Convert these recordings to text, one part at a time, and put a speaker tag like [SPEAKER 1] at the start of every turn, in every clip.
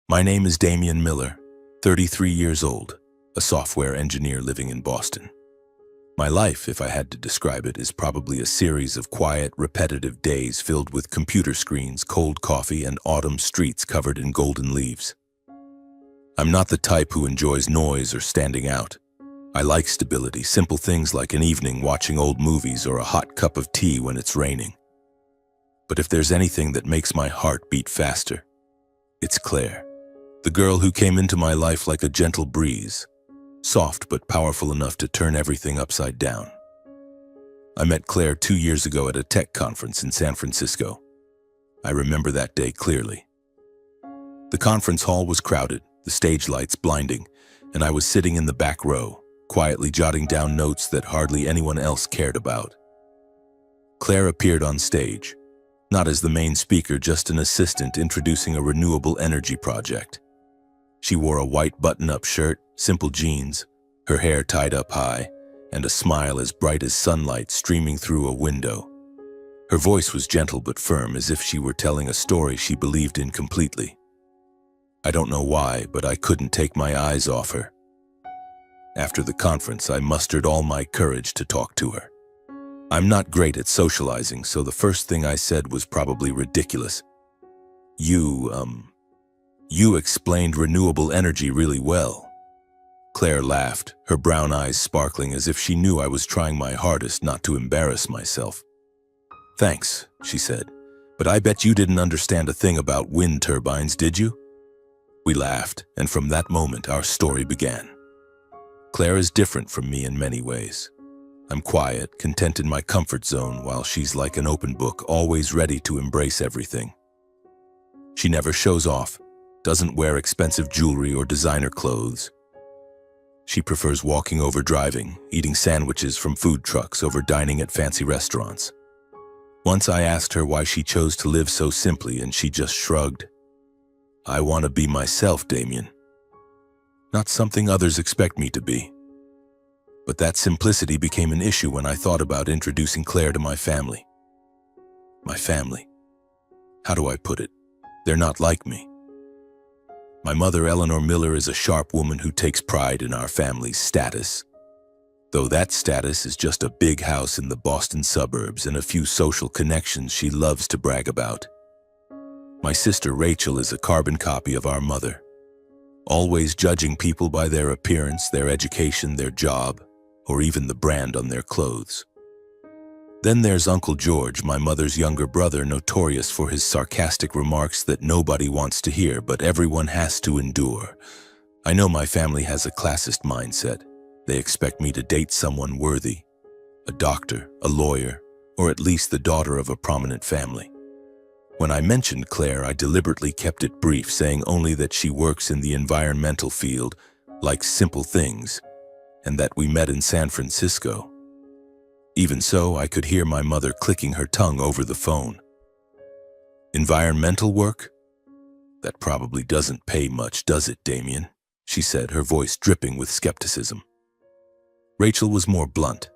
[SPEAKER 1] My name is Damian Miller, 33 years old, a software engineer living in Boston. My life, if I had to describe it, is probably a series of quiet, repetitive days filled with computer screens, cold coffee, and autumn streets covered in golden leaves. I'm not the type who enjoys noise or standing out. I like stability, simple things like an evening watching old movies or a hot cup of tea when it's raining. But if there's anything that makes my heart beat faster, it's Claire, the girl who came into my life like a gentle breeze, soft but powerful enough to turn everything upside down. I met Claire 2 years ago at a tech conference in San Francisco. I remember that day clearly. The conference hall was crowded, the stage lights blinding, and I was sitting in the back row, quietly jotting down notes that hardly anyone else cared about. Claire appeared on stage, not as the main speaker, just an assistant introducing a renewable energy project. She wore a white button-up shirt, simple jeans, her hair tied up high, and a smile as bright as sunlight streaming through a window. Her voice was gentle but firm, as if she were telling a story she believed in completely. I don't know why, but I couldn't take my eyes off her. After the conference, I mustered all my courage to talk to her. I'm not great at socializing, so the first thing I said was probably ridiculous. You explained renewable energy really well." Claire laughed, her brown eyes sparkling as if she knew I was trying my hardest not to embarrass myself. "Thanks," she said, "but I bet you didn't understand a thing about wind turbines, did you?" We laughed, and from that moment our story began. Claire is different from me in many ways. I'm quiet, content in my comfort zone, while she's like an open book, always ready to embrace everything. She never shows off, doesn't wear expensive jewelry or designer clothes. She prefers walking over driving, eating sandwiches from food trucks over dining at fancy restaurants. Once I asked her why she chose to live so simply, and she just shrugged. "I want to be myself, Damien. Not something others expect me to be." But that simplicity became an issue when I thought about introducing Claire to my family. My family. How do I put it? They're not like me. My mother, Eleanor Miller, is a sharp woman who takes pride in our family's status. Though that status is just a big house in the Boston suburbs and a few social connections she loves to brag about. My sister Rachel is a carbon copy of our mother, always judging people by their appearance, their education, their job, or even the brand on their clothes. Then there's Uncle George, my mother's younger brother, notorious for his sarcastic remarks that nobody wants to hear, but everyone has to endure. I know my family has a classist mindset. They expect me to date someone worthy, a doctor, a lawyer, or at least the daughter of a prominent family. When I mentioned Claire, I deliberately kept it brief, saying only that she works in the environmental field, likes simple things, and that we met in San Francisco. Even so, I could hear my mother clicking her tongue over the phone. "Environmental work? That probably doesn't pay much, does it, Damien?" she said, her voice dripping with skepticism. Rachel was more blunt.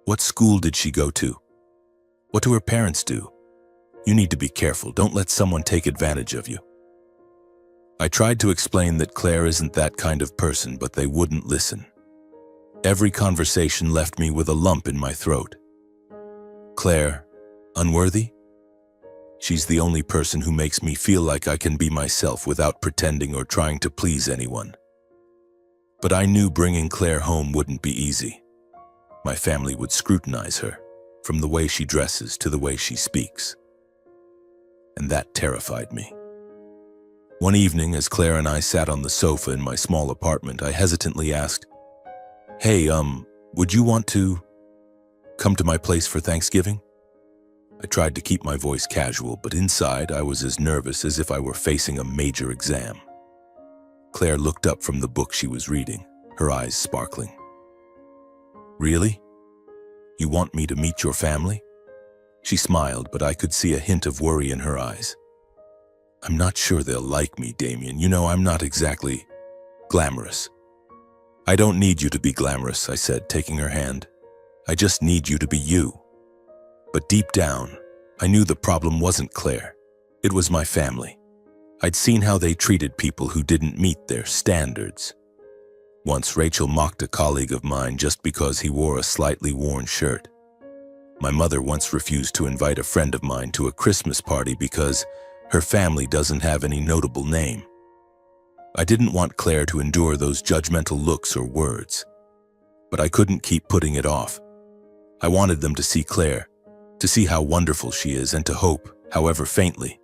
[SPEAKER 1] "What school did she go to? What do her parents do? You need to be careful. Don't let someone take advantage of you." I tried to explain that Claire isn't that kind of person, but they wouldn't listen. Every conversation left me with a lump in my throat. Claire, unworthy? She's the only person who makes me feel like I can be myself without pretending or trying to please anyone. But I knew bringing Claire home wouldn't be easy. My family would scrutinize her, from the way she dresses to the way she speaks. And that terrified me. One evening, as Claire and I sat on the sofa in my small apartment, I hesitantly asked, "Hey, would you want to come to my place for Thanksgiving?" I tried to keep my voice casual, but inside I was as nervous as if I were facing a major exam. Claire looked up from the book she was reading, her eyes sparkling. "Really? You want me to meet your family?" She smiled, but I could see a hint of worry in her eyes. "I'm not sure they'll like me, Damien. You know, I'm not exactly glamorous." "I don't need you to be glamorous," I said, taking her hand. "I just need you to be you." But deep down, I knew the problem wasn't Claire. It was my family. I'd seen how they treated people who didn't meet their standards. Once Rachel mocked a colleague of mine just because he wore a slightly worn shirt. My mother once refused to invite a friend of mine to a Christmas party because her family doesn't have any notable name. I didn't want Claire to endure those judgmental looks or words, but I couldn't keep putting it off. I wanted them to see Claire, to see how wonderful she is, and to hope, however faintly,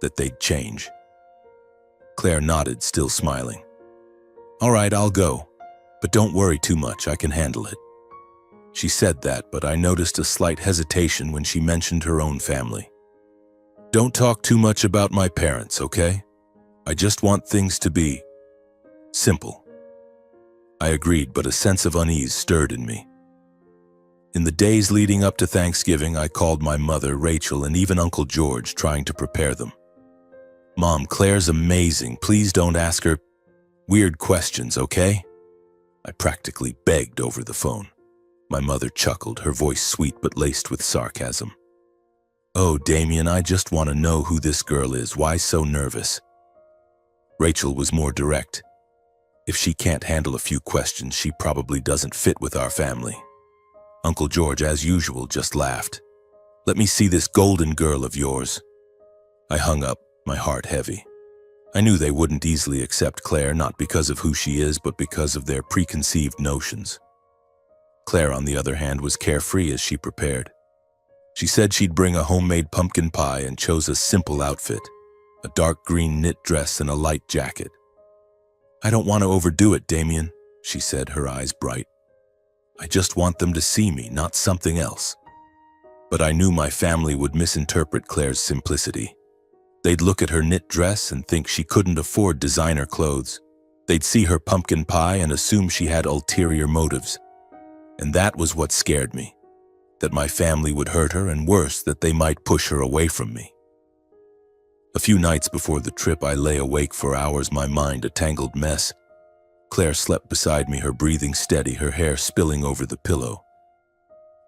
[SPEAKER 1] that they'd change. Claire nodded, still smiling. "All right, I'll go, but don't worry too much, I can handle it." She said that, but I noticed a slight hesitation when she mentioned her own family. "Don't talk too much about my parents, okay? I just want things to be simple." I agreed, but a sense of unease stirred in me. In the days leading up to Thanksgiving, I called my mother, Rachel, and even Uncle George, trying to prepare them. "Mom, Claire's amazing. Please don't ask her weird questions, okay?" I practically begged over the phone. My mother chuckled, her voice sweet but laced with sarcasm. "Oh, Damien, I just want to know who this girl is. Why so nervous?" Rachel was more direct. "If she can't handle a few questions, she probably doesn't fit with our family." Uncle George, as usual, just laughed. "Let me see this golden girl of yours." I hung up, my heart heavy. I knew they wouldn't easily accept Claire, not because of who she is, but because of their preconceived notions. Claire, on the other hand, was carefree as she prepared. She said she'd bring a homemade pumpkin pie and chose a simple outfit, a dark green knit dress and a light jacket. "I don't want to overdo it, Damien," she said, her eyes bright. "I just want them to see me, not something else." But I knew my family would misinterpret Claire's simplicity. They'd look at her knit dress and think she couldn't afford designer clothes. They'd see her pumpkin pie and assume she had ulterior motives. And that was what scared me, that my family would hurt her, and worse, that they might push her away from me. A few nights before the trip, I lay awake for hours, my mind a tangled mess. Claire slept beside me, her breathing steady, her hair spilling over the pillow.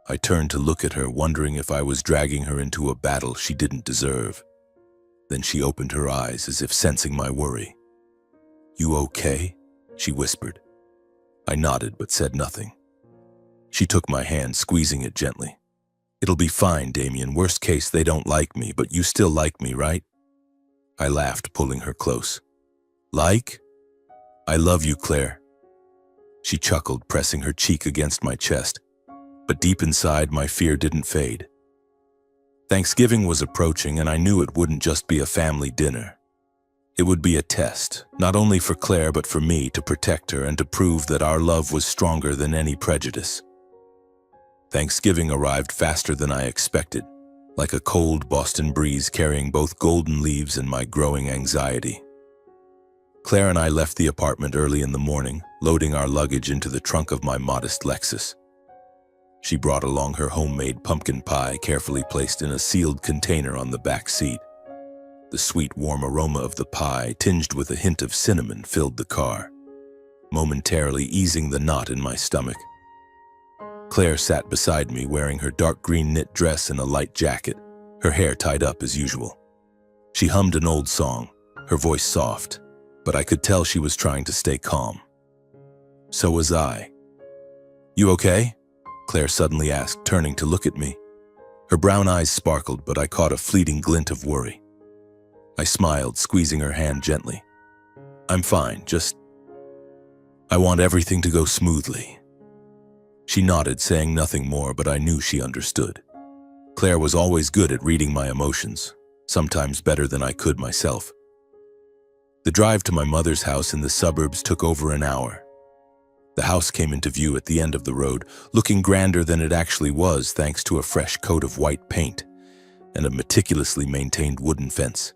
[SPEAKER 1] I turned to look at her, wondering if I was dragging her into a battle she didn't deserve. Then she opened her eyes as if sensing my worry. "You okay?" she whispered. I nodded but said nothing. She took my hand, squeezing it gently. "It'll be fine, Damien. Worst case, they don't like me, but you still like me, right?" I laughed, pulling her close. "Like? I love you, Claire." She chuckled, pressing her cheek against my chest. But deep inside, my fear didn't fade. Thanksgiving was approaching, and I knew it wouldn't just be a family dinner. It would be a test, not only for Claire but for me, to protect her and to prove that our love was stronger than any prejudice. Thanksgiving arrived faster than I expected, like a cold Boston breeze carrying both golden leaves and my growing anxiety. Claire and I left the apartment early in the morning, loading our luggage into the trunk of my modest Lexus. She brought along her homemade pumpkin pie, carefully placed in a sealed container on the back seat. The sweet, warm aroma of the pie, tinged with a hint of cinnamon, filled the car, momentarily easing the knot in my stomach. Claire sat beside me, wearing her dark green knit dress and a light jacket, her hair tied up as usual. She hummed an old song, her voice soft, but I could tell she was trying to stay calm. So was I. "You okay?" Claire suddenly asked, turning to look at me. Her brown eyes sparkled, but I caught a fleeting glint of worry. I smiled, squeezing her hand gently. "I'm fine, I want everything to go smoothly." She nodded, saying nothing more, but I knew she understood. Claire was always good at reading my emotions, sometimes better than I could myself. The drive to my mother's house in the suburbs took over an hour. The house came into view at the end of the road, looking grander than it actually was thanks to a fresh coat of white paint and a meticulously maintained wooden fence.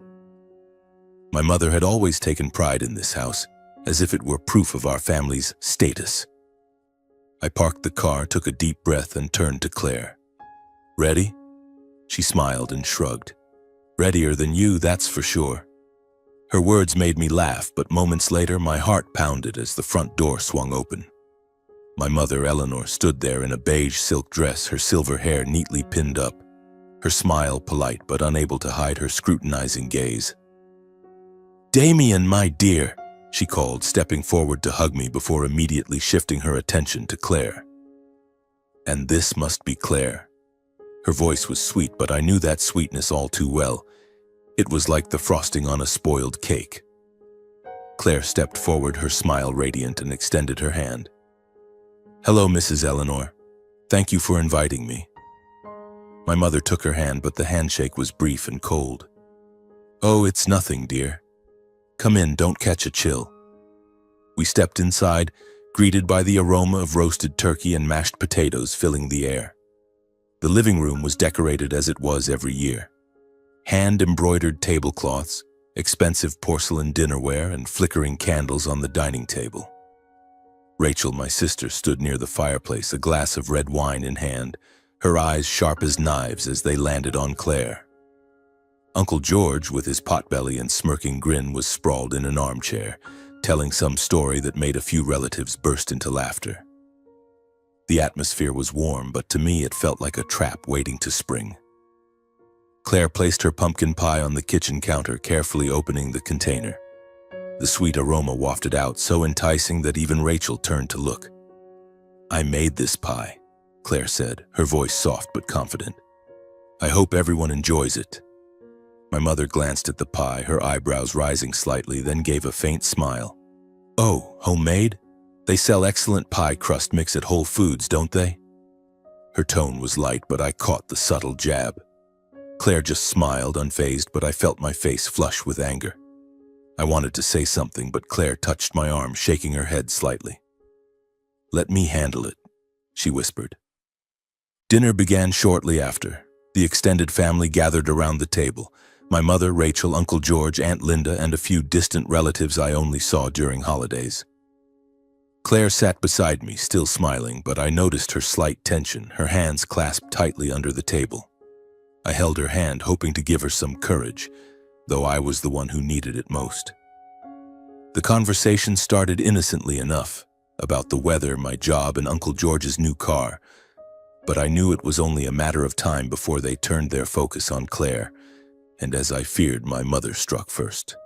[SPEAKER 1] My mother had always taken pride in this house, as if it were proof of our family's status. I parked the car, took a deep breath, and turned to Claire. "Ready?" She smiled and shrugged. "Readier than you, that's for sure." Her words made me laugh, but moments later my heart pounded as the front door swung open. My mother, Eleanor, stood there in a beige silk dress, her silver hair neatly pinned up, her smile polite but unable to hide her scrutinizing gaze. Damien, my dear, she called, stepping forward to hug me before immediately shifting her attention to Claire. And this must be Claire. Her voice was sweet, but I knew that sweetness all too well. It was like the frosting on a spoiled cake. Claire stepped forward, her smile radiant, and extended her hand. Hello, Mrs. Eleanor. Thank you for inviting me. My mother took her hand, but the handshake was brief and cold. Oh, it's nothing, dear. Come in, don't catch a chill. We stepped inside, greeted by the aroma of roasted turkey and mashed potatoes filling the air. The living room was decorated as it was every year. Hand-embroidered tablecloths, expensive porcelain dinnerware, and flickering candles on the dining table. Rachel, my sister, stood near the fireplace, a glass of red wine in hand, her eyes sharp as knives as they landed on Claire. Uncle George, with his potbelly and smirking grin, was sprawled in an armchair, telling some story that made a few relatives burst into laughter. The atmosphere was warm, but to me it felt like a trap waiting to spring. Claire placed her pumpkin pie on the kitchen counter, carefully opening the container. The sweet aroma wafted out, so enticing that even Rachel turned to look. I made this pie, Claire said, her voice soft but confident. I hope everyone enjoys it. My mother glanced at the pie, her eyebrows rising slightly, then gave a faint smile. Oh, homemade? They sell excellent pie crust mix at Whole Foods, don't they? Her tone was light, but I caught the subtle jab. Claire just smiled, unfazed, but I felt my face flush with anger. I wanted to say something, but Claire touched my arm, shaking her head slightly. Let me handle it, she whispered. Dinner began shortly after. The extended family gathered around the table. My mother, Rachel, Uncle George, Aunt Linda, and a few distant relatives I only saw during holidays. Claire sat beside me, still smiling, but I noticed her slight tension, her hands clasped tightly under the table. I held her hand, hoping to give her some courage, though I was the one who needed it most. The conversation started innocently enough, about the weather, my job, and Uncle George's new car, but I knew it was only a matter of time before they turned their focus on Claire, and as I feared, my mother struck first.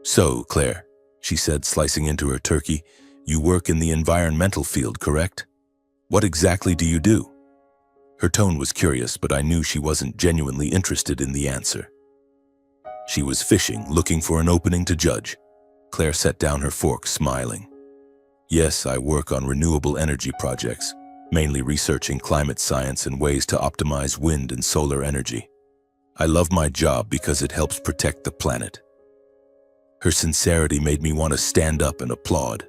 [SPEAKER 1] So, Claire, she said, slicing into her turkey, you work in the environmental field, correct? What exactly do you do? Her tone was curious, but I knew she wasn't genuinely interested in the answer. She was fishing, looking for an opening to judge. Claire set down her fork, smiling. Yes, I work on renewable energy projects, mainly researching climate science and ways to optimize wind and solar energy. I love my job because it helps protect the planet. Her sincerity made me want to stand up and applaud.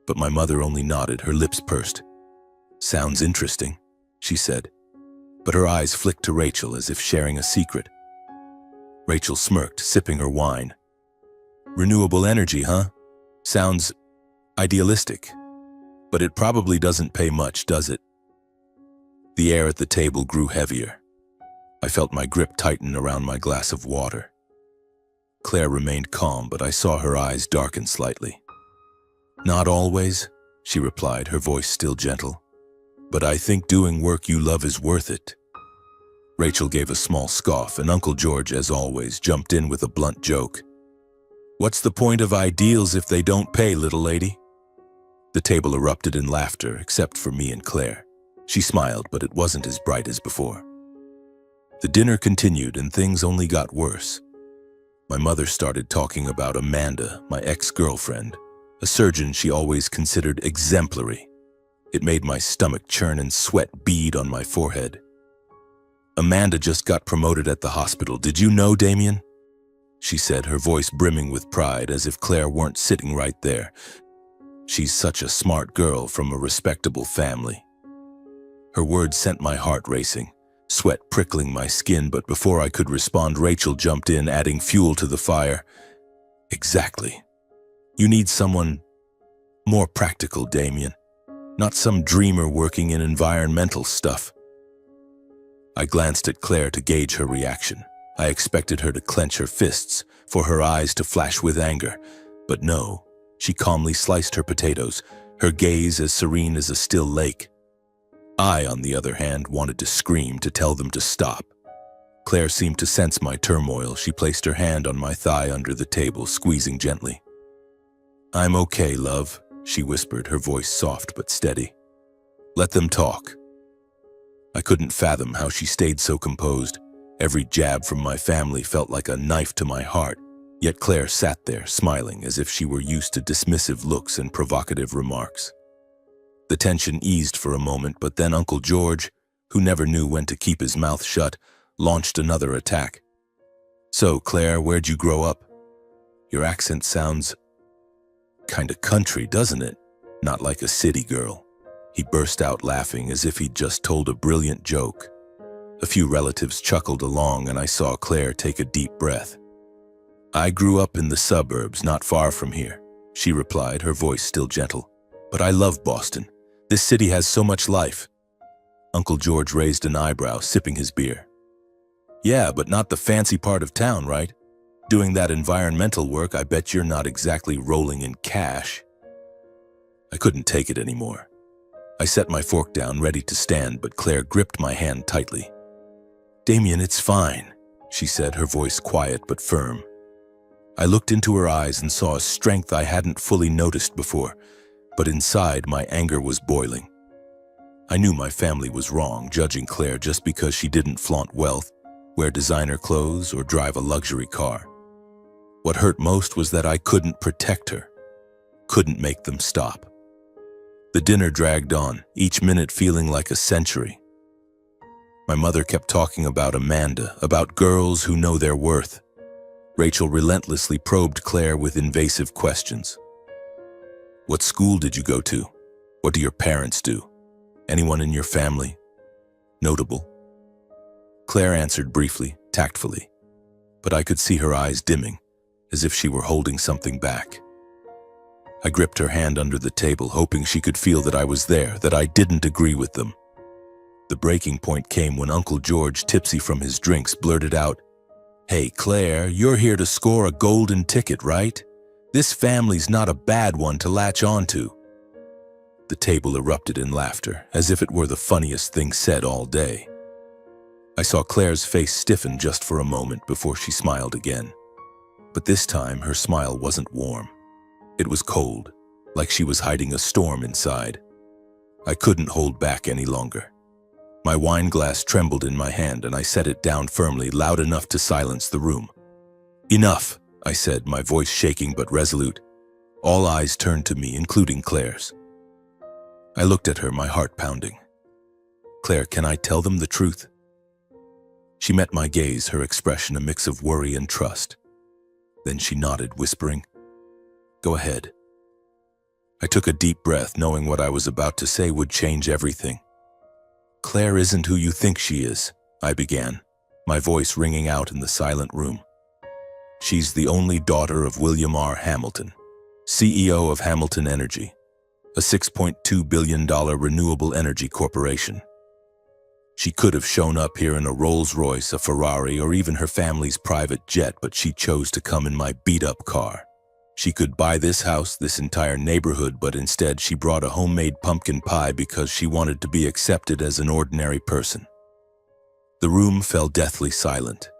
[SPEAKER 1] But my mother only nodded, her lips pursed. Sounds interesting, she said, but her eyes flicked to Rachel as if sharing a secret. Rachel smirked, sipping her wine. Renewable energy, huh? Sounds idealistic, but it probably doesn't pay much, does it? The air at the table grew heavier. I felt my grip tighten around my glass of water. Claire remained calm, but I saw her eyes darken slightly. Not always, she replied, her voice still gentle. But I think doing work you love is worth it. Rachel gave a small scoff, and Uncle George, as always, jumped in with a blunt joke. What's the point of ideals if they don't pay, little lady? The table erupted in laughter, except for me and Claire. She smiled, but it wasn't as bright as before. The dinner continued, and things only got worse. My mother started talking about Amanda, my ex-girlfriend, a surgeon she always considered exemplary. It made my stomach churn and sweat bead on my forehead. Amanda just got promoted at the hospital. Did you know, Damien? She said, her voice brimming with pride, as if Claire weren't sitting right there. She's such a smart girl from a respectable family. Her words sent my heart racing, sweat prickling my skin, but before I could respond, Rachel jumped in, adding fuel to the fire. Exactly. You need someone more practical, Damien, not some dreamer working in environmental stuff. I glanced at Claire to gauge her reaction. I expected her to clench her fists, for her eyes to flash with anger, but no, she calmly sliced her potatoes, her gaze as serene as a still lake. I, on the other hand, wanted to scream, to tell them to stop. Claire seemed to sense my turmoil. She placed her hand on my thigh under the table, squeezing gently. "I'm okay, love," she whispered, her voice soft but steady. "Let them talk." I couldn't fathom how she stayed so composed. Every jab from my family felt like a knife to my heart, yet Claire sat there, smiling as if she were used to dismissive looks and provocative remarks. The tension eased for a moment, but then Uncle George, who never knew when to keep his mouth shut, launched another attack. "So, Claire, where'd you grow up? Your accent sounds kinda country, doesn't it? Not like a city girl." He burst out laughing as if he'd just told a brilliant joke. A few relatives chuckled along, and I saw Claire take a deep breath. "I grew up in the suburbs, not far from here," she replied, her voice still gentle. "But I love Boston. This city has so much life." Uncle George raised an eyebrow, sipping his beer. "Yeah, but not the fancy part of town, right? Doing that environmental work, I bet you're not exactly rolling in cash." I couldn't take it anymore. I set my fork down, ready to stand, but Claire gripped my hand tightly. "Damien, it's fine," she said, her voice quiet but firm. I looked into her eyes and saw a strength I hadn't fully noticed before, but inside my anger was boiling. I knew my family was wrong, judging Claire just because she didn't flaunt wealth, wear designer clothes, or drive a luxury car. What hurt most was that I couldn't protect her, couldn't make them stop. The dinner dragged on, each minute feeling like a century. My mother kept talking about Amanda, about girls who know their worth. Rachel relentlessly probed Claire with invasive questions. "What school did you go to? What do your parents do? Anyone in your family notable?" Claire answered briefly, tactfully, but I could see her eyes dimming, as if she were holding something back. I gripped her hand under the table, hoping she could feel that I was there, that I didn't agree with them. The breaking point came when Uncle George, tipsy from his drinks, blurted out, "Hey, Claire, you're here to score a golden ticket, right? This family's not a bad one to latch onto." The table erupted in laughter, as if it were the funniest thing said all day. I saw Claire's face stiffen just for a moment before she smiled again. But this time, her smile wasn't warm. It was cold, like she was hiding a storm inside. I couldn't hold back any longer. My wine glass trembled in my hand, and I set it down firmly, loud enough to silence the room. "Enough," I said, my voice shaking but resolute. All eyes turned to me, including Claire's. I looked at her, my heart pounding. "Claire, can I tell them the truth?" She met my gaze, her expression a mix of worry and trust. Then she nodded, whispering, "Go ahead." I took a deep breath, knowing what I was about to say would change everything. "Claire isn't who you think she is," I began, my voice ringing out in the silent room. "She's the only daughter of William R. Hamilton, CEO of Hamilton Energy, a $6.2 billion renewable energy corporation. She could have shown up here in a Rolls-Royce, a Ferrari, or even her family's private jet, but she chose to come in my beat-up car. She could buy this house, this entire neighborhood, but instead she brought a homemade pumpkin pie because she wanted to be accepted as an ordinary person." The room fell deathly silent.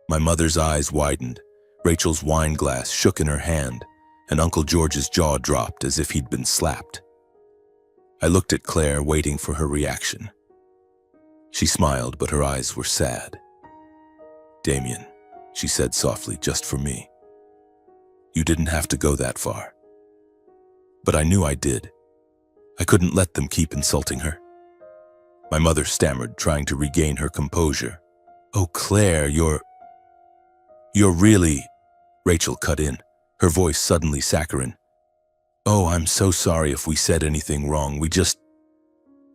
[SPEAKER 1] My mother's eyes widened, Rachel's wine glass shook in her hand, and Uncle George's jaw dropped as if he'd been slapped. I looked at Claire, waiting for her reaction. She smiled, but her eyes were sad. "Damien," she said softly, "just for me. You didn't have to go that far." But I knew I did. I couldn't let them keep insulting her. My mother stammered, trying to regain her composure. "Oh, Claire, you're really—" Rachel cut in, her voice suddenly saccharine. "Oh, I'm so sorry if we said anything wrong. We just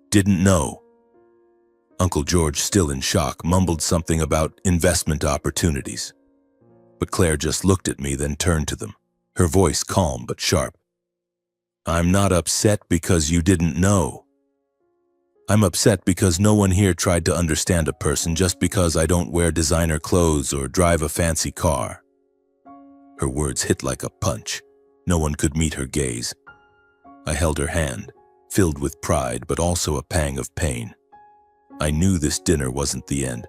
[SPEAKER 1] didn't know." Uncle George, still in shock, mumbled something about investment opportunities. But Claire just looked at me, then turned to them, her voice calm but sharp. "I'm not upset because you didn't know. I'm upset because no one here tried to understand a person just because I don't wear designer clothes or drive a fancy car." Her words hit like a punch. No one could meet her gaze. I held her hand, filled with pride but also a pang of pain. I knew this dinner wasn't the end,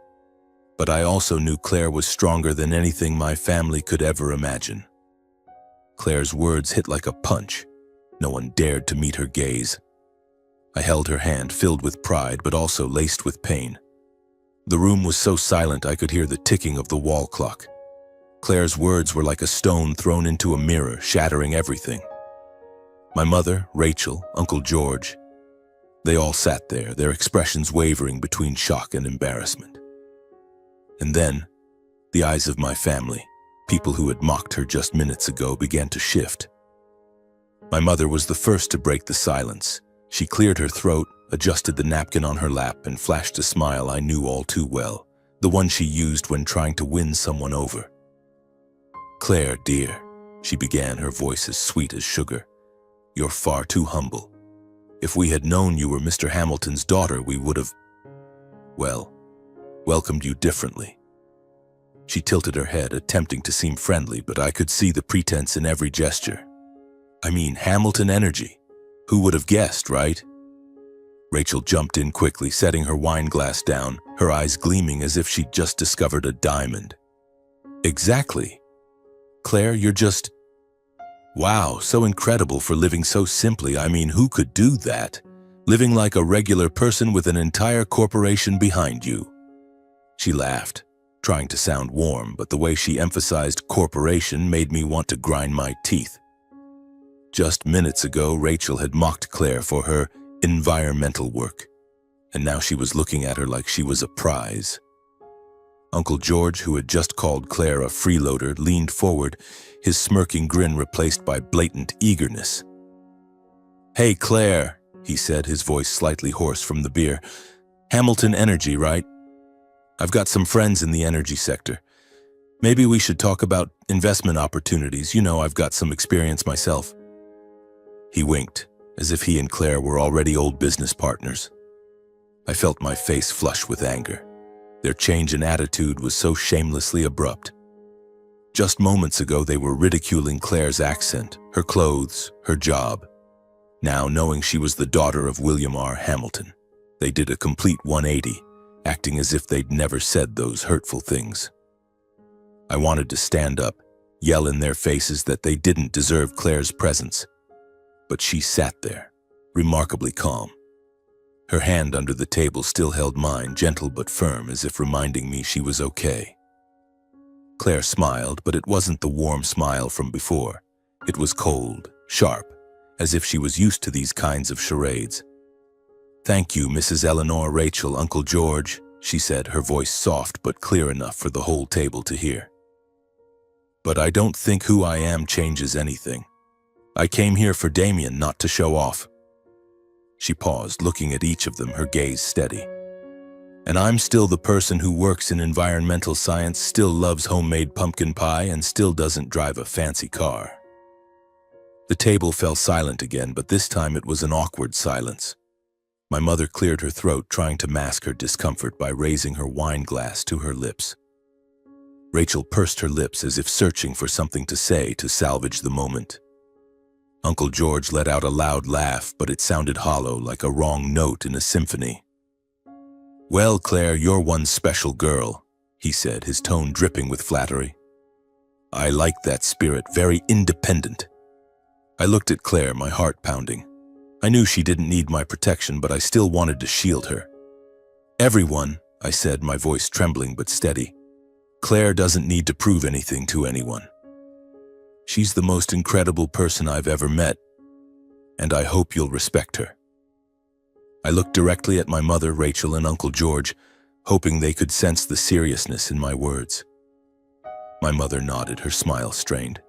[SPEAKER 1] But I also knew Claire was stronger than anything my family could ever imagine. Claire's words hit like a punch. No one dared to meet her gaze. I held her hand, filled with pride, but also laced with pain. The room was so silent I could hear the ticking of the wall clock. Claire's words were like a stone thrown into a mirror, shattering everything. My mother, Rachel, Uncle George, they all sat there, their expressions wavering between shock and embarrassment. And then, the eyes of my family, people who had mocked her just minutes ago, began to shift. My mother was the first to break the silence. She cleared her throat, adjusted the napkin on her lap, and flashed a smile I knew all too well, the one she used when trying to win someone over. "Claire, dear," she began, her voice as sweet as sugar, "you're far too humble. If we had known you were Mr. Hamilton's daughter, we would have, well, welcomed you differently." She tilted her head, attempting to seem friendly, but I could see the pretense in every gesture. I mean, Hamilton energy. Who would have guessed, right? Rachel jumped in quickly, setting her wine glass down, her eyes gleaming as if she'd just discovered a diamond. "Exactly. Claire, you're just... wow, so incredible for living so simply. I mean, who could do that? Living like a regular person with an entire corporation behind you." She laughed, trying to sound warm, but the way she emphasized corporation made me want to grind my teeth. Just minutes ago, Rachel had mocked Claire for her environmental work, and now she was looking at her like she was a prize. Uncle George, who had just called Claire a freeloader, leaned forward, his smirking grin replaced by blatant eagerness. "Hey, Claire," he said, his voice slightly hoarse from the beer. "Hamilton Energy, right? I've got some friends in the energy sector. Maybe we should talk about investment opportunities. You know, I've got some experience myself." He winked, as if he and Claire were already old business partners. I felt my face flush with anger. Their change in attitude was so shamelessly abrupt. Just moments ago, they were ridiculing Claire's accent, her clothes, her job. Now, knowing she was the daughter of William R. Hamilton, they did a complete 180, acting as if they'd never said those hurtful things. I wanted to stand up, yell in their faces that they didn't deserve Claire's presence. But she sat there, remarkably calm. Her hand under the table still held mine, gentle but firm, as if reminding me she was okay. Claire smiled, but it wasn't the warm smile from before. It was cold, sharp, as if she was used to these kinds of charades. "Thank you, Mrs. Eleanor, Rachel, Uncle George," she said, her voice soft but clear enough for the whole table to hear. "But I don't think who I am changes anything. I came here for Damien, not to show off." She paused, looking at each of them, her gaze steady. "And I'm still the person who works in environmental science, still loves homemade pumpkin pie, and still doesn't drive a fancy car." The table fell silent again, but this time it was an awkward silence. My mother cleared her throat, trying to mask her discomfort by raising her wine glass to her lips. Rachel pursed her lips as if searching for something to say to salvage the moment. Uncle George let out a loud laugh, but it sounded hollow, like a wrong note in a symphony. "Well, Claire, you're one special girl," he said, his tone dripping with flattery. "I like that spirit, very independent." I looked at Claire, my heart pounding. I knew she didn't need my protection, but I still wanted to shield her. "Everyone," I said, my voice trembling but steady, "Claire doesn't need to prove anything to anyone. She's the most incredible person I've ever met, and I hope you'll respect her." I looked directly at my mother, Rachel, and Uncle George, hoping they could sense the seriousness in my words. My mother nodded, her smile strained.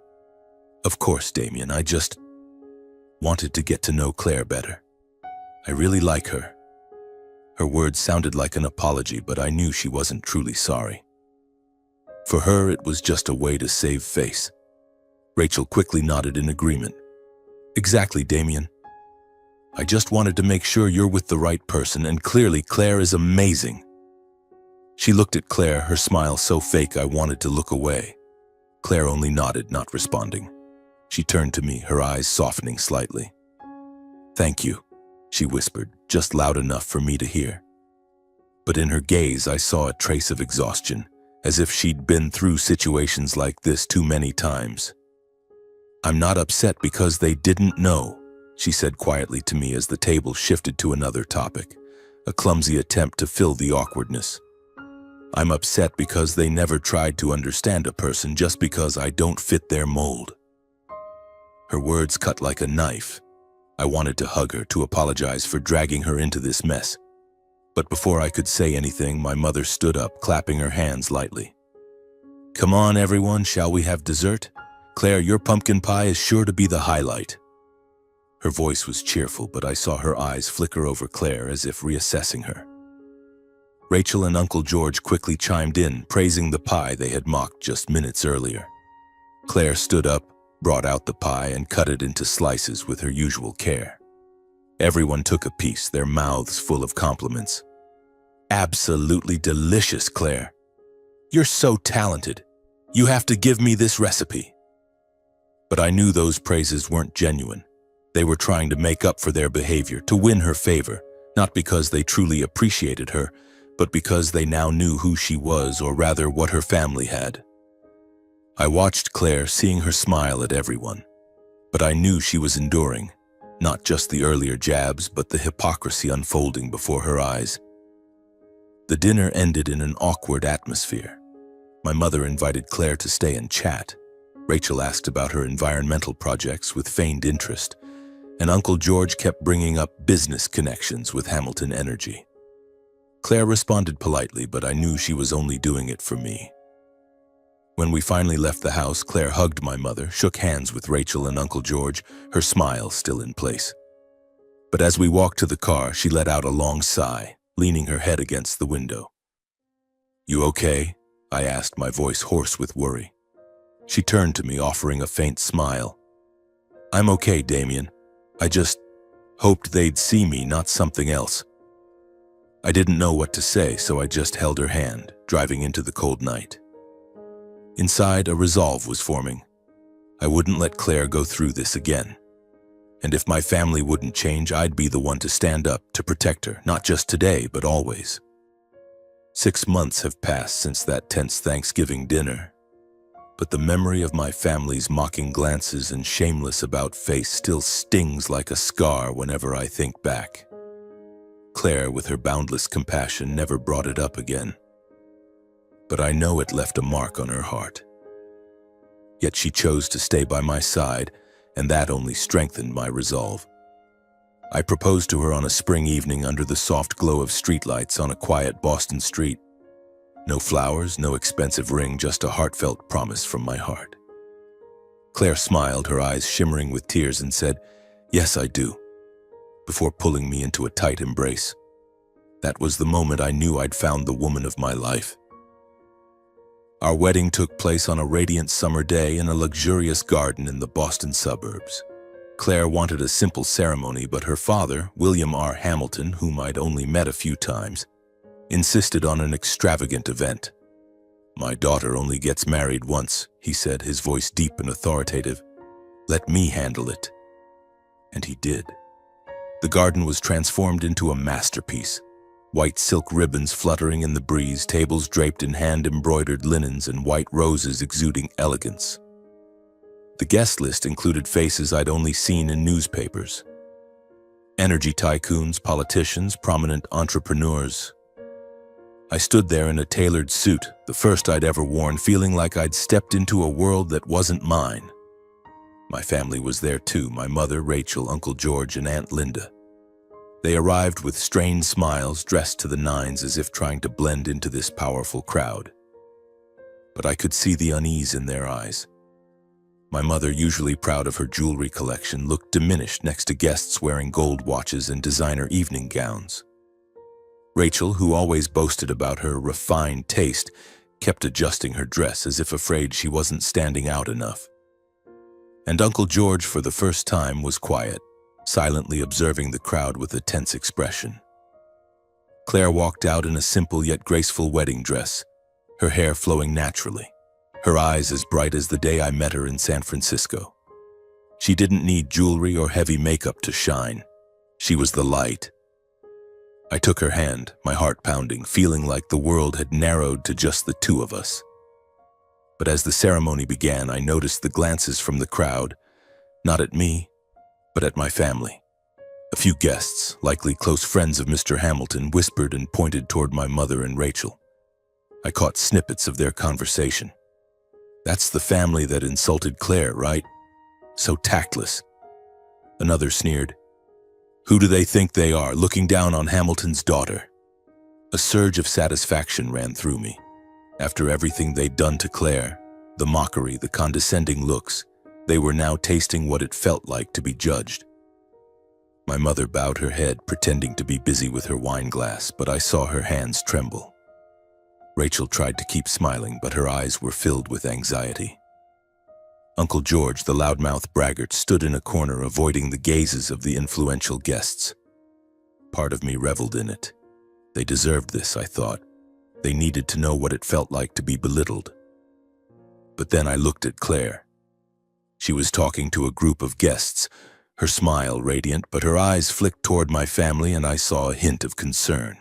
[SPEAKER 1] "Of course, Damien, I just wanted to get to know Claire better. I really like her." Her words sounded like an apology, but I knew she wasn't truly sorry. For her, it was just a way to save face. Rachel quickly nodded in agreement. "Exactly, Damien. I just wanted to make sure you're with the right person, and clearly Claire is amazing." She looked at Claire, her smile so fake I wanted to look away. Claire only nodded, not responding. She turned to me, her eyes softening slightly. "Thank you," she whispered, just loud enough for me to hear. But in her gaze I saw a trace of exhaustion, as if she'd been through situations like this too many times. "I'm not upset because they didn't know," she said quietly to me as the table shifted to another topic, a clumsy attempt to fill the awkwardness. "I'm upset because they never tried to understand a person just because I don't fit their mold." Her words cut like a knife. I wanted to hug her, to apologize for dragging her into this mess. But before I could say anything, my mother stood up, clapping her hands lightly. "Come on, everyone, shall we have dessert? Claire, your pumpkin pie is sure to be the highlight." Her voice was cheerful, but I saw her eyes flicker over Claire as if reassessing her. Rachel and Uncle George quickly chimed in, praising the pie they had mocked just minutes earlier. Claire stood up, brought out the pie, and cut it into slices with her usual care. Everyone took a piece, their mouths full of compliments. "Absolutely delicious, Claire. You're so talented. You have to give me this recipe." But I knew those praises weren't genuine. They were trying to make up for their behavior, to win her favor, not because they truly appreciated her, but because they now knew who she was, or rather what her family had. I watched Claire, seeing her smile at everyone. But I knew she was enduring, not just the earlier jabs, but the hypocrisy unfolding before her eyes. The dinner ended in an awkward atmosphere. My mother invited Claire to stay and chat. Rachel asked about her environmental projects with feigned interest, and Uncle George kept bringing up business connections with Hamilton Energy. Claire responded politely, but I knew she was only doing it for me. When we finally left the house, Claire hugged my mother, shook hands with Rachel and Uncle George, her smile still in place. But as we walked to the car, she let out a long sigh, leaning her head against the window. "You okay?" I asked, my voice hoarse with worry. She turned to me, offering a faint smile. "I'm okay, Damien. I just hoped they'd see me, not something else." I didn't know what to say, so I just held her hand, driving into the cold night. Inside, a resolve was forming. I wouldn't let Claire go through this again. And if my family wouldn't change, I'd be the one to stand up to protect her, not just today, but always. 6 months have passed since that tense Thanksgiving dinner. But the memory of my family's mocking glances and shameless about-face still stings like a scar whenever I think back. Claire, with her boundless compassion, never brought it up again. But I know it left a mark on her heart. Yet she chose to stay by my side, and that only strengthened my resolve. I proposed to her on a spring evening under the soft glow of streetlights on a quiet Boston street. No flowers, no expensive ring, just a heartfelt promise from my heart. Claire smiled, her eyes shimmering with tears, and said, "Yes, I do," before pulling me into a tight embrace. That was the moment I knew I'd found the woman of my life. Our wedding took place on a radiant summer day in a luxurious garden in the Boston suburbs. Claire wanted a simple ceremony, but her father, William R. Hamilton, whom I'd only met a few times, insisted on an extravagant event. "My daughter only gets married once," he said, his voice deep and authoritative. "Let me handle it." And he did. The garden was transformed into a masterpiece. White silk ribbons fluttering in the breeze, tables draped in hand-embroidered linens, and white roses exuding elegance. The guest list included faces I'd only seen in newspapers. Energy tycoons, politicians, prominent entrepreneurs. I stood there in a tailored suit, the first I'd ever worn, feeling like I'd stepped into a world that wasn't mine. My family was there too, my mother, Rachel, Uncle George, and Aunt Linda. They arrived with strained smiles, dressed to the nines as if trying to blend into this powerful crowd. But I could see the unease in their eyes. My mother, usually proud of her jewelry collection, looked diminished next to guests wearing gold watches and designer evening gowns. Rachel, who always boasted about her refined taste, kept adjusting her dress as if afraid she wasn't standing out enough. And Uncle George, for the first time, was quiet, silently observing the crowd with a tense expression. Claire walked out in a simple yet graceful wedding dress, her hair flowing naturally, her eyes as bright as the day I met her in San Francisco. She didn't need jewelry or heavy makeup to shine. She was the light. I took her hand, my heart pounding, feeling like the world had narrowed to just the two of us. But as the ceremony began, I noticed the glances from the crowd, not at me, but at my family. A few guests, likely close friends of Mr. Hamilton, whispered and pointed toward my mother and Rachel. I caught snippets of their conversation. "That's the family that insulted Claire, right? So tactless." Another sneered. "Who do they think they are, looking down on Hamilton's daughter?" A surge of satisfaction ran through me. After everything they'd done to Claire, the mockery, the condescending looks, they were now tasting what it felt like to be judged. My mother bowed her head, pretending to be busy with her wine glass, but I saw her hands tremble. Rachel tried to keep smiling, but her eyes were filled with anxiety. Uncle George, the loudmouth braggart, stood in a corner, avoiding the gazes of the influential guests. Part of me reveled in it. They deserved this, I thought. They needed to know what it felt like to be belittled. But then I looked at Claire. She was talking to a group of guests, her smile radiant, but her eyes flicked toward my family, and I saw a hint of concern.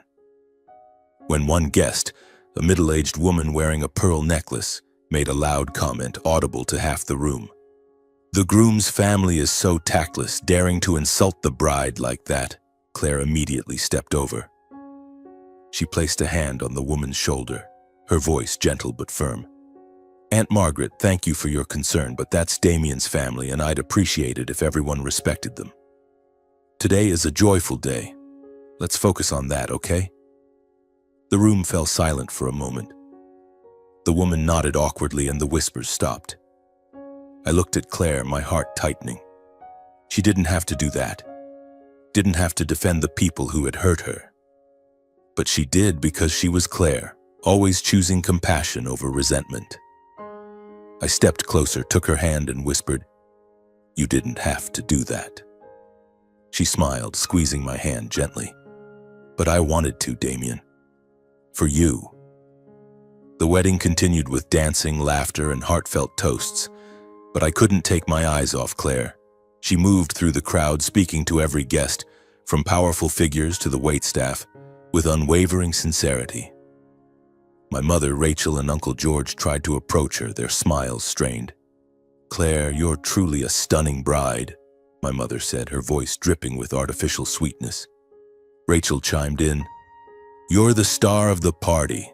[SPEAKER 1] When one guest, a middle-aged woman wearing a pearl necklace, made a loud comment audible to half the room. "The groom's family is so tactless, daring to insult the bride like that." Claire immediately stepped over. She placed a hand on the woman's shoulder, her voice gentle but firm. "Aunt Margaret, thank you for your concern, but that's Damien's family, and I'd appreciate it if everyone respected them. Today is a joyful day. Let's focus on that, okay?" The room fell silent for a moment. The woman nodded awkwardly and the whispers stopped. I looked at Claire, my heart tightening. She didn't have to do that. Didn't have to defend the people who had hurt her. But she did because she was Claire, always choosing compassion over resentment. I stepped closer, took her hand and whispered, "You didn't have to do that." She smiled, squeezing my hand gently. "But I wanted to, Damien. For you." The wedding continued with dancing, laughter, and heartfelt toasts, but I couldn't take my eyes off Claire. She moved through the crowd, speaking to every guest, from powerful figures to the waitstaff, with unwavering sincerity. My mother, Rachel, and Uncle George tried to approach her, their smiles strained. "Claire, you're truly a stunning bride," my mother said, her voice dripping with artificial sweetness. Rachel chimed in, "You're the star of the party,"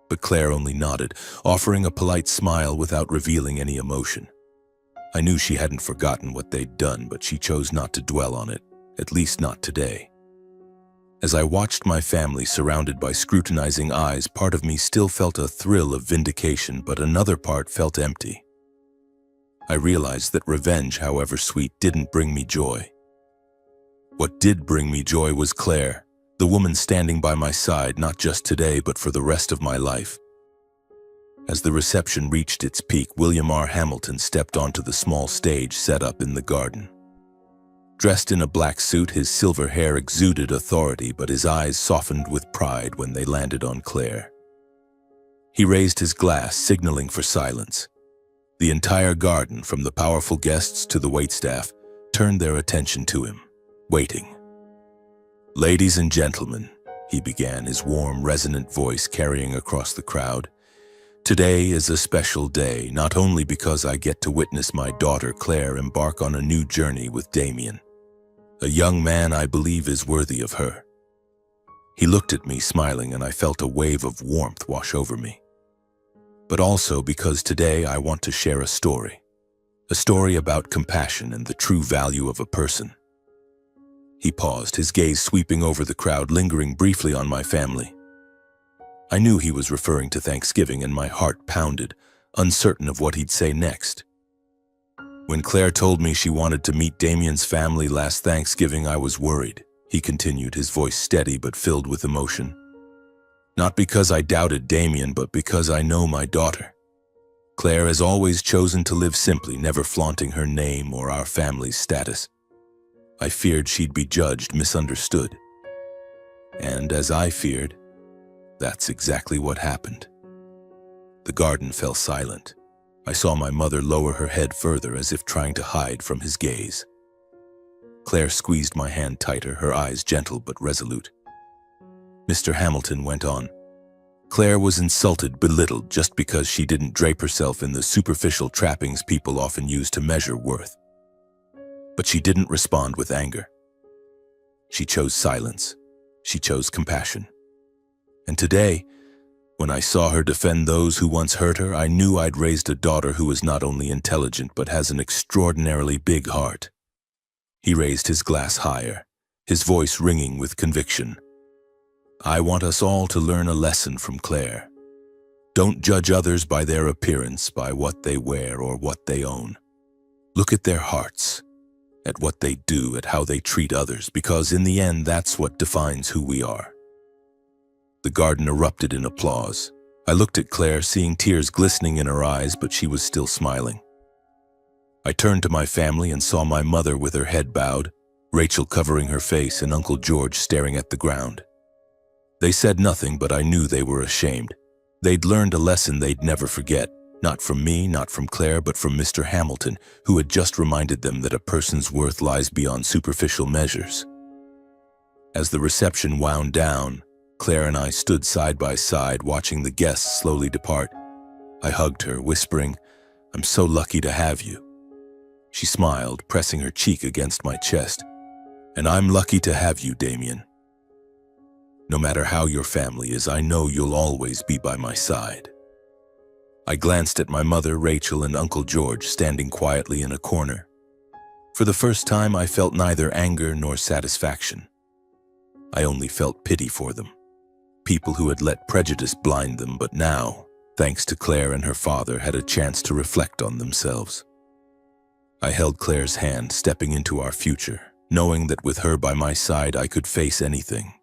[SPEAKER 1] but Claire only nodded, offering a polite smile without revealing any emotion. I knew she hadn't forgotten what they'd done, but she chose not to dwell on it, at least not today. As I watched my family surrounded by scrutinizing eyes, part of me still felt a thrill of vindication, but another part felt empty. I realized that revenge, however sweet, didn't bring me joy. What did bring me joy was Claire, the woman standing by my side, not just today, but for the rest of my life. As the reception reached its peak, William R. Hamilton stepped onto the small stage set up in the garden. Dressed in a black suit, his silver hair exuded authority, but his eyes softened with pride when they landed on Claire. He raised his glass, signaling for silence. The entire garden, from the powerful guests to the waitstaff, turned their attention to him, waiting. "Ladies and gentlemen," he began, his warm, resonant voice carrying across the crowd. "Today is a special day, not only because I get to witness my daughter Claire embark on a new journey with Damien, a young man I believe is worthy of her." He looked at me, smiling, and I felt a wave of warmth wash over me. "But also because today I want to share a story about compassion and the true value of a person." He paused, his gaze sweeping over the crowd, lingering briefly on my family. I knew he was referring to Thanksgiving, and my heart pounded, uncertain of what he'd say next. "When Claire told me she wanted to meet Damien's family last Thanksgiving, I was worried," he continued, his voice steady but filled with emotion. "Not because I doubted Damien, but because I know my daughter. Claire has always chosen to live simply, never flaunting her name or our family's status. I feared she'd be judged, misunderstood. And as I feared, that's exactly what happened." The garden fell silent. I saw my mother lower her head further, as if trying to hide from his gaze. Claire squeezed my hand tighter, her eyes gentle but resolute. Mr. Hamilton went on. Claire was insulted, belittled, just because she didn't drape herself in the superficial trappings people often use to measure worth. But she didn't respond with anger. She chose silence. She chose compassion. And today, when I saw her defend those who once hurt her, I knew I'd raised a daughter who is not only intelligent but has an extraordinarily big heart. He raised his glass higher, his voice ringing with conviction. I want us all to learn a lesson from Claire. Don't judge others by their appearance, by what they wear or what they own. Look at their hearts, at what they do, at how they treat others, because in the end, that's what defines who we are. The garden erupted in applause. I looked at Claire, seeing tears glistening in her eyes, but she was still smiling. I turned to my family and saw my mother with her head bowed, Rachel covering her face, and Uncle George staring at the ground. They said nothing, but I knew they were ashamed. They'd learned a lesson they'd never forget, not from me, not from Claire, but from Mr. Hamilton, who had just reminded them that a person's worth lies beyond superficial measures. As the reception wound down, Claire and I stood side by side, watching the guests slowly depart. I hugged her, whispering, "I'm so lucky to have you." She smiled, pressing her cheek against my chest. "And I'm lucky to have you, Damien. No matter how your family is, I know you'll always be by my side." I glanced at my mother, Rachel, and Uncle George standing quietly in a corner. For the first time, I felt neither anger nor satisfaction. I only felt pity for them. People who had let prejudice blind them, but now, thanks to Claire and her father, had a chance to reflect on themselves. I held Claire's hand, stepping into our future, knowing that with her by my side, I could face anything.